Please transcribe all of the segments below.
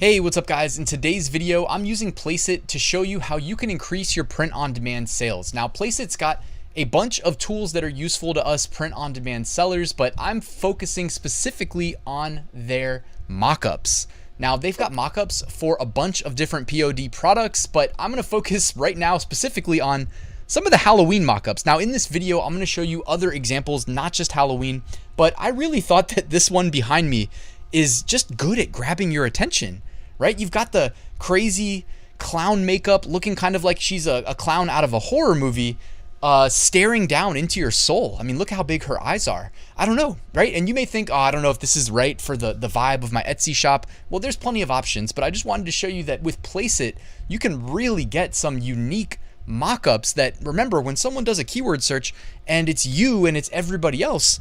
Hey, what's up guys? In today's video, I'm using PlaceIt to show you how you can increase your print-on-demand sales. Now, PlaceIt's got a bunch of tools that are useful to us print-on-demand sellers, but I'm focusing specifically on their mockups. Now, they've got mockups for a bunch of different POD products, but I'm gonna focus right now specifically on some of the Halloween mockups. Now, in this video, I'm gonna show you other examples, not just Halloween, but I really thought that this one behind me is just good at grabbing your attention. Right? You've got the crazy clown makeup looking kind of like she's a clown out of a horror movie, staring down into your soul. I mean, look how big her eyes are. I don't know, right? And you may think, oh, I don't know if this is right for the vibe of my Etsy shop. Well, there's plenty of options, but I just wanted to show you that with PlaceIt, you can really get some unique mockups that, remember, when someone does a keyword search and it's you and it's everybody else,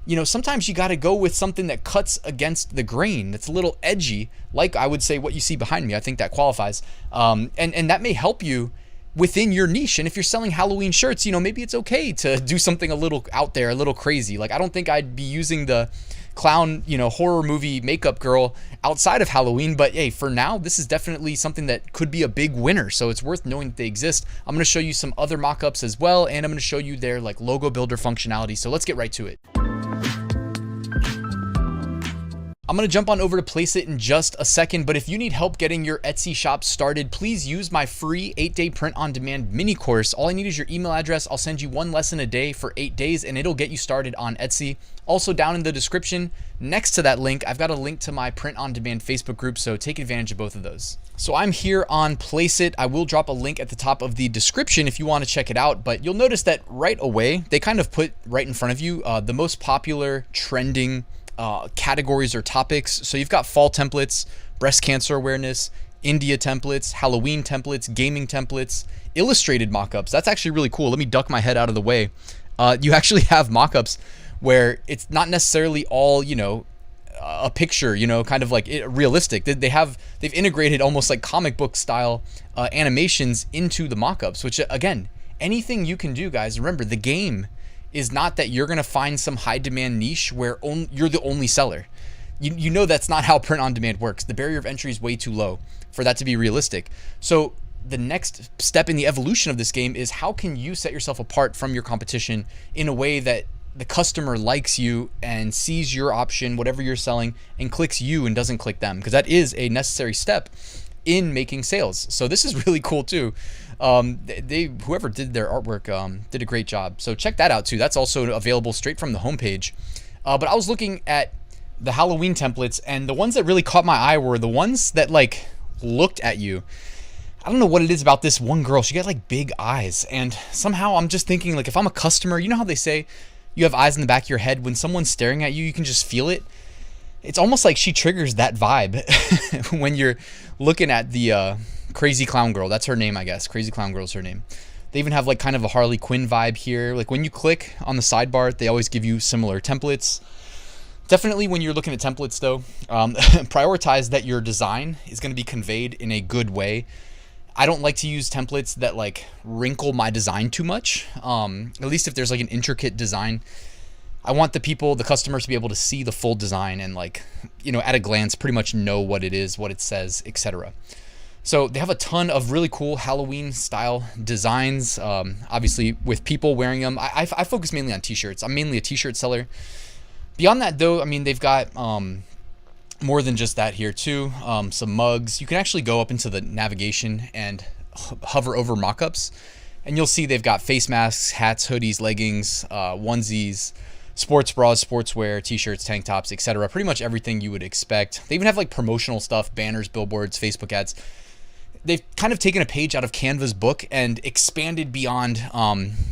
you know, sometimes you got to go with something that cuts against the grain, that's a little edgy, like I would say what you see behind me. I think that qualifies. And that may help you within your niche. And if you're selling Halloween shirts, you know, maybe it's okay to do something a little out there, a little crazy. Like, I don't think I'd be using the clown, you know, horror movie makeup girl outside of Halloween, but hey, for now, this is definitely something that could be a big winner. So it's worth knowing that they exist. I'm going to show you some other mockups as well, and I'm going to show you their like logo builder functionality. So let's get right to it. I'm going to jump on over to PlaceIt in just a second, but if you need help getting your Etsy shop started, please use my free 8-day print-on-demand mini course. All I need is your email address. I'll send you one lesson a day for 8 days, and it'll get you started on Etsy. Also, down in the description, next to that link, I've got a link to my print-on-demand Facebook group, so take advantage of both of those. So I'm here on PlaceIt. I will drop a link at the top of the description if you want to check it out, but you'll notice that right away, they kind of put right in front of you the most popular trending categories or topics. So you've got fall templates, breast cancer awareness, India templates, Halloween templates, gaming templates, illustrated mockups. That's actually really cool. Let me duck my head out of the way. You actually have mockups where it's not necessarily all, you know, a picture, you know, kind of like realistic. They've integrated almost like comic book style animations into the mockups, which again, anything you can do, guys. Remember, the game is not that you're going to find some high demand niche where you're the only seller. You know that's not how print on demand works. The barrier of entry is way too low for that to be realistic. So the next step in the evolution of this game is how can you set yourself apart from your competition in a way that the customer likes you and sees your option, whatever you're selling, and clicks you and doesn't click them, because that is a necessary step in making sales. So this is really cool too. Whoever did their artwork did a great job. So check that out too. That's also available straight from the homepage. But I was looking at the Halloween templates, and the ones that really caught my eye were the ones that like looked at you. I don't know what it is about this one girl. She got like big eyes, and somehow I'm just thinking, like, if I'm a customer, you know how they say you have eyes in the back of your head? When someone's staring at you, you can just feel it. It's almost like she triggers that vibe when you're looking at the Crazy Clown Girl. That's her name, I guess. Crazy Clown Girl is her name. They even have like kind of a Harley Quinn vibe here. Like when you click on the sidebar, they always give you similar templates. Definitely when you're looking at templates though, prioritize that your design is going to be conveyed in a good way. I don't like to use templates that like wrinkle my design too much. At least if there's like an intricate design, I want the customer to be able to see the full design and, like, you know, at a glance pretty much know what it is, what it says, etc. So they have a ton of really cool Halloween style designs, obviously with people wearing them. I focus mainly on t-shirts. I'm mainly a t-shirt seller. Beyond that though, I mean, they've got more than just that here too. Some mugs. You can actually go up into the navigation and hover over mockups, and you'll see they've got face masks, hats, hoodies, leggings, onesies, sports bras, sportswear, t-shirts, tank tops, etc. Pretty much everything you would expect. They even have like promotional stuff, banners, billboards, Facebook ads. They've kind of taken a page out of Canva's book and expanded beyond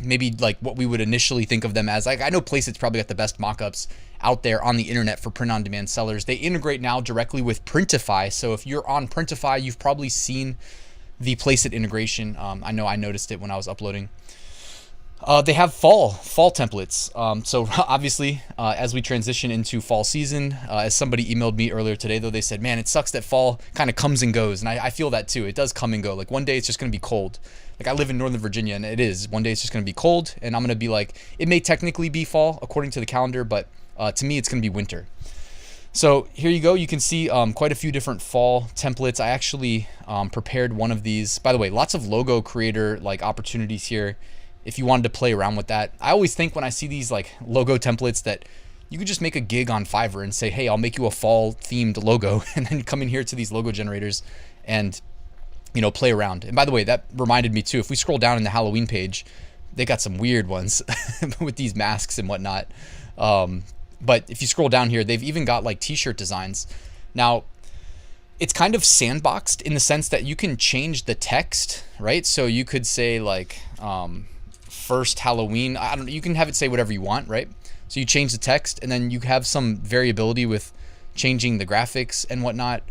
maybe like what we would initially think of them as. Like, I know PlaceIt's probably got the best mockups out there on the internet for print-on-demand sellers. They integrate now directly with Printify. So if you're on Printify, you've probably seen the PlaceIt integration. I know I noticed it when I was uploading. They have fall templates. So obviously, as we transition into fall season, as somebody emailed me earlier today, though, they said, man, it sucks that fall kind of comes and goes. And I feel that too. It does come and go. Like one day it's just going to be cold. Like I live in Northern Virginia, and it is. One day it's just going to be cold, and I'm going to be like, it may technically be fall according to the calendar, but to me it's going to be winter. So here you go. You can see quite a few different fall templates. I actually prepared one of these. By the way, lots of logo creator like opportunities here if you wanted to play around with that. I always think when I see these like logo templates that you could just make a gig on Fiverr and say, hey, I'll make you a fall themed logo, and then come in here to these logo generators and, you know, play around. And by the way, that reminded me too, if we scroll down in the Halloween page, they got some weird ones with these masks and whatnot. But if you scroll down here, they've even got like t-shirt designs. Now, it's kind of sandboxed in the sense that you can change the text, right? So you could say like first Halloween. I don't know, you can have it say whatever you want, right? So you change the text, and then you have some variability with changing the graphics and whatnot.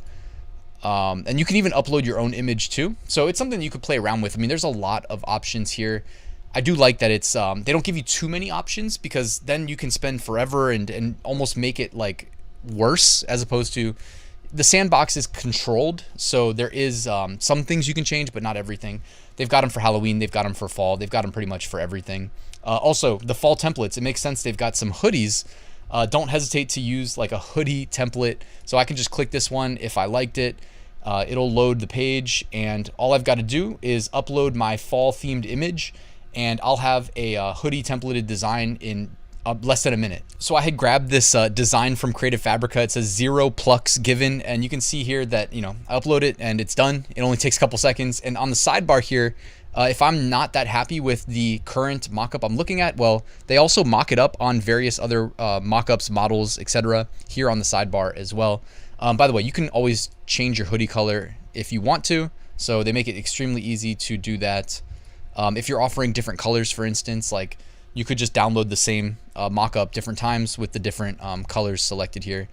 And you can even upload your own image too. So it's something you could play around with. I mean, there's a lot of options here. I do like that it's they don't give you too many options, because then you can spend forever and almost make it like worse, as opposed to the sandbox is controlled. So there is some things you can change, but not everything. They've got them for Halloween, they've got them for fall, they've got them pretty much for everything. Also, the fall templates, it makes sense. They've got some hoodies. Don't hesitate to use like a hoodie template. So I can just click this one if I liked it. It'll load the page, and all I've got to do is upload my fall themed image, and I'll have a hoodie templated design in less than a minute. So I had grabbed this design from Creative Fabrica. It says 0 plucks given, and you can see here that, you know, I upload it and it's done. It only takes a couple seconds. And on the sidebar here, if I'm not that happy with the current mockup I'm looking at, well, they also mock it up on various other mockups, models, etc. here on the sidebar as well. By the way, you can always change your hoodie color if you want to. So they make it extremely easy to do that. If you're offering different colors, for instance, like you could just download the same mockup different times with the different colors selected here.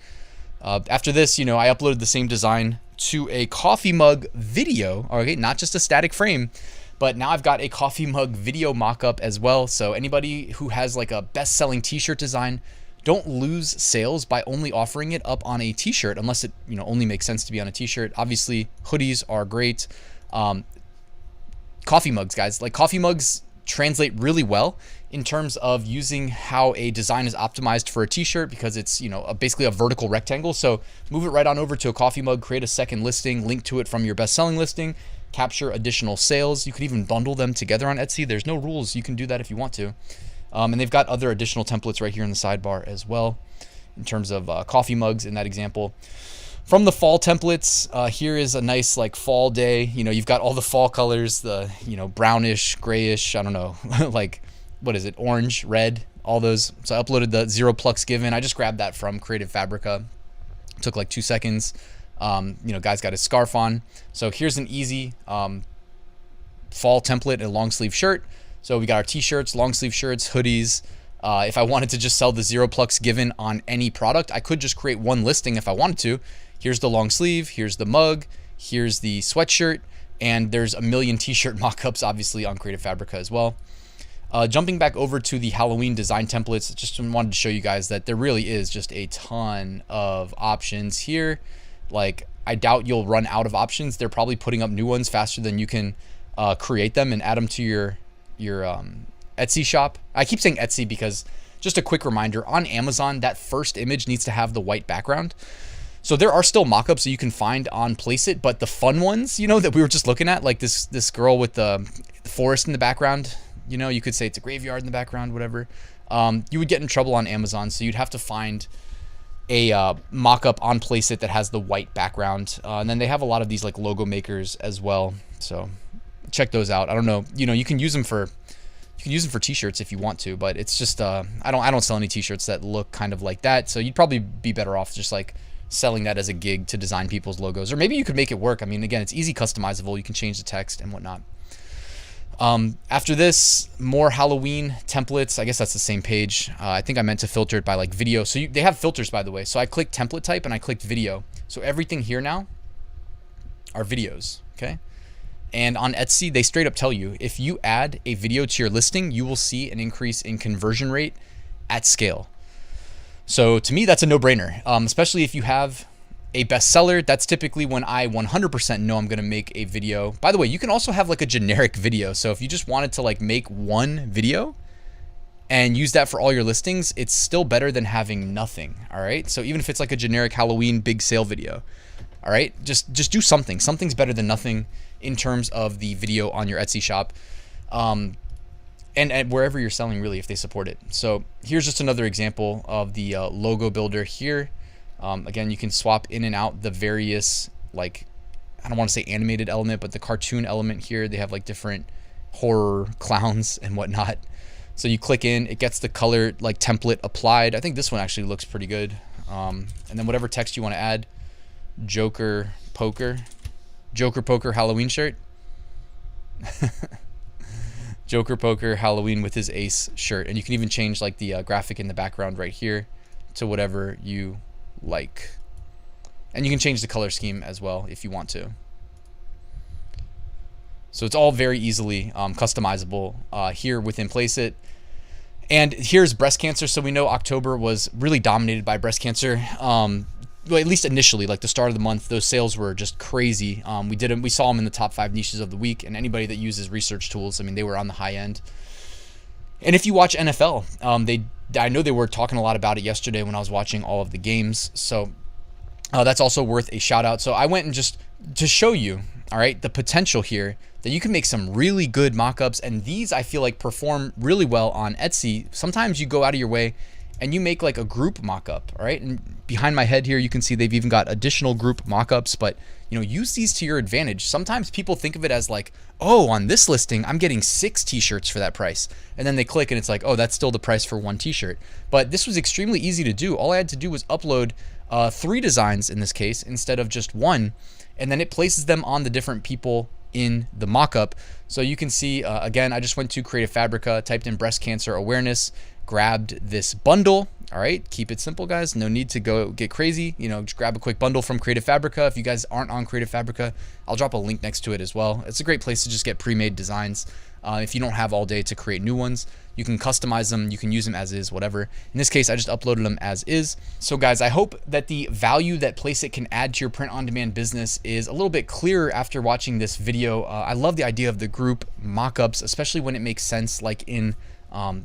After this, you know, I uploaded the same design to a coffee mug video, okay, not just a static frame, but now I've got a coffee mug video mockup as well. So anybody who has like a best-selling t-shirt design, don't lose sales by only offering it up on a t-shirt, unless it, you know, only makes sense to be on a t-shirt. Obviously, hoodies are great. Coffee mugs, guys, like coffee mugs translate really well in terms of using how a design is optimized for a t-shirt, because it's, you know, basically a vertical rectangle. So move it right on over to a coffee mug, create a second listing, link to it from your best-selling listing, capture additional sales. You could even bundle them together on Etsy. There's no rules. You can do that if you want to. And they've got other additional templates right here in the sidebar as well, in terms of coffee mugs in that example. From the fall templates, here is a nice like fall day. You know, you've got all the fall colors, the, you know, brownish, grayish, I don't know, like, what is it? Orange, red, all those. So I uploaded the 0 plucks given. I just grabbed that from Creative Fabrica. It took like 2 seconds. You know, guy's got his scarf on. So here's an easy fall template, a long sleeve shirt. So we got our t-shirts, long sleeve shirts, hoodies. If I wanted to just sell the 0 plucks given on any product, I could just create one listing if I wanted to. Here's the long sleeve, here's the mug, here's the sweatshirt, and there's a million t-shirt mockups obviously on Creative Fabrica as well. Jumping back over to the Halloween design templates, just wanted to show you guys that there really is just a ton of options here. Like, I doubt you'll run out of options. They're probably putting up new ones faster than you can create them and add them to your Etsy shop. I keep saying Etsy because, just a quick reminder, on Amazon, that first image needs to have the white background. So there are still mockups that you can find on PlaceIt, but the fun ones, you know, that we were just looking at, like this girl with the forest in the background, you know, you could say it's a graveyard in the background, whatever. You would get in trouble on Amazon, so you'd have to find a mockup on PlaceIt that has the white background. And then they have a lot of these like logo makers as well. So check those out. I don't know, you know, you can use them for t-shirts if you want to, but it's just I don't sell any t-shirts that look kind of like that. So you'd probably be better off just like selling that as a gig to design people's logos, or maybe you could make it work. I mean, again, it's easy customizable. You can change the text and whatnot. After this, more Halloween templates. I guess that's the same page. I think I meant to filter it by like video. So they have filters, by the way. So I clicked template type and I clicked video. So everything here now are videos, okay? And on Etsy, they straight up tell you, if you add a video to your listing, you will see an increase in conversion rate at scale. So to me, that's a no-brainer, especially if you have a bestseller. That's typically when I 100% know I'm going to make a video. By the way, you can also have like a generic video. So if you just wanted to like make one video and use that for all your listings, it's still better than having nothing. All right. So even if it's like a generic Halloween big sale video, all right, just do something. Something's better than nothing in terms of the video on your Etsy shop. And wherever you're selling, really, if they support it. So here's just another example of the logo builder here. Again, you can swap in and out the various, like, I don't want to say animated element, but the cartoon element here. They have like different horror clowns and whatnot. So you click in, it gets the color like template applied. I think this one actually looks pretty good. And then whatever text you want to add, Joker Poker Halloween shirt. Joker Poker Halloween with his ace shirt. And you can even change like the graphic in the background right here to whatever you like. And you can change the color scheme as well if you want to. So it's all very easily customizable here within PlaceIt. And here's breast cancer. So we know October was really dominated by breast cancer. Well, at least initially, like the start of the month, those sales were just crazy. We saw them in the top 5 niches of the week, and anybody that uses research tools, I mean, they were on the high end. And if you watch NFL, I know they were talking a lot about it yesterday when I was watching all of the games. So that's also worth a shout out. So I went and just to show you, all right, the potential here that you can make some really good mockups, and these I feel like perform really well on Etsy. Sometimes you go out of your way and you make like a group mockup, all right? And behind my head here, you can see they've even got additional group mockups, but you know, use these to your advantage. Sometimes people think of it as like, oh, on this listing, I'm getting 6 t-shirts for that price. And then they click and it's like, oh, that's still the price for 1 t-shirt. But this was extremely easy to do. All I had to do was upload 3 designs in this case instead of just 1. And then it places them on the different people in the mockup. So you can see, again, I just went to Creative Fabrica, typed in breast cancer awareness, grabbed this bundle. All right, keep it simple, guys. No need to go get crazy. You know, just grab a quick bundle from Creative Fabrica. If you guys aren't on Creative Fabrica, I'll drop a link next to it as well. It's a great place to just get pre-made designs. If you don't have all day to create new ones, you can customize them. You can use them as is, whatever. In this case, I just uploaded them as is. So guys, I hope that the value that PlaceIt can add to your print-on-demand business is a little bit clearer after watching this video. I love the idea of the group mockups, especially when it makes sense, like in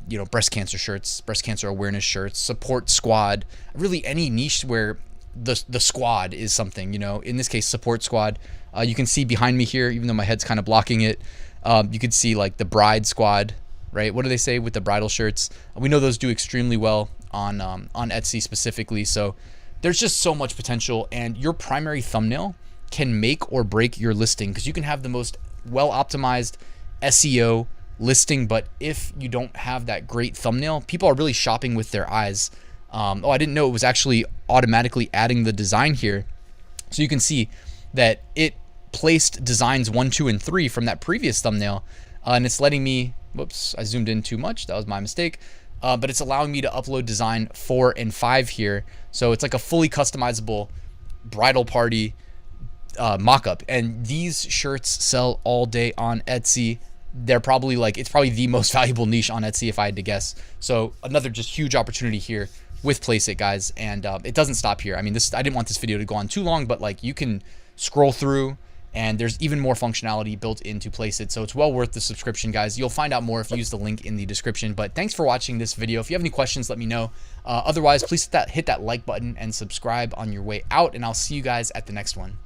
you know, breast cancer shirts, breast cancer awareness shirts, support squad, really any niche where the squad is something, you know, in this case, support squad. You can see behind me here, even though my head's kind of blocking it, you could see like the bride squad, right? What do they say with the bridal shirts? We know those do extremely well on Etsy specifically. So there's just so much potential, and your primary thumbnail can make or break your listing, because you can have the most well-optimized SEO listing, but if you don't have that great thumbnail, people are really shopping with their eyes. Oh, I didn't know it was actually automatically adding the design here. So you can see that it placed designs 1, 2, and 3 from that previous thumbnail, and it's letting me, whoops, I zoomed in too much. That was my mistake. But it's allowing me to upload design 4 and 5 here. So it's like a fully customizable bridal party mockup. And these shirts sell all day on Etsy. They're probably like, it's probably the most valuable niche on Etsy if I had to guess. So another just huge opportunity here with PlaceIt, guys. And it doesn't stop here. I mean, I didn't want this video to go on too long, but like you can scroll through and there's even more functionality built into PlaceIt. So it's well worth the subscription, guys. You'll find out more if you use the link in the description. But thanks for watching this video. If you have any questions, let me know. Otherwise, please hit that like button and subscribe on your way out, and I'll see you guys at the next one.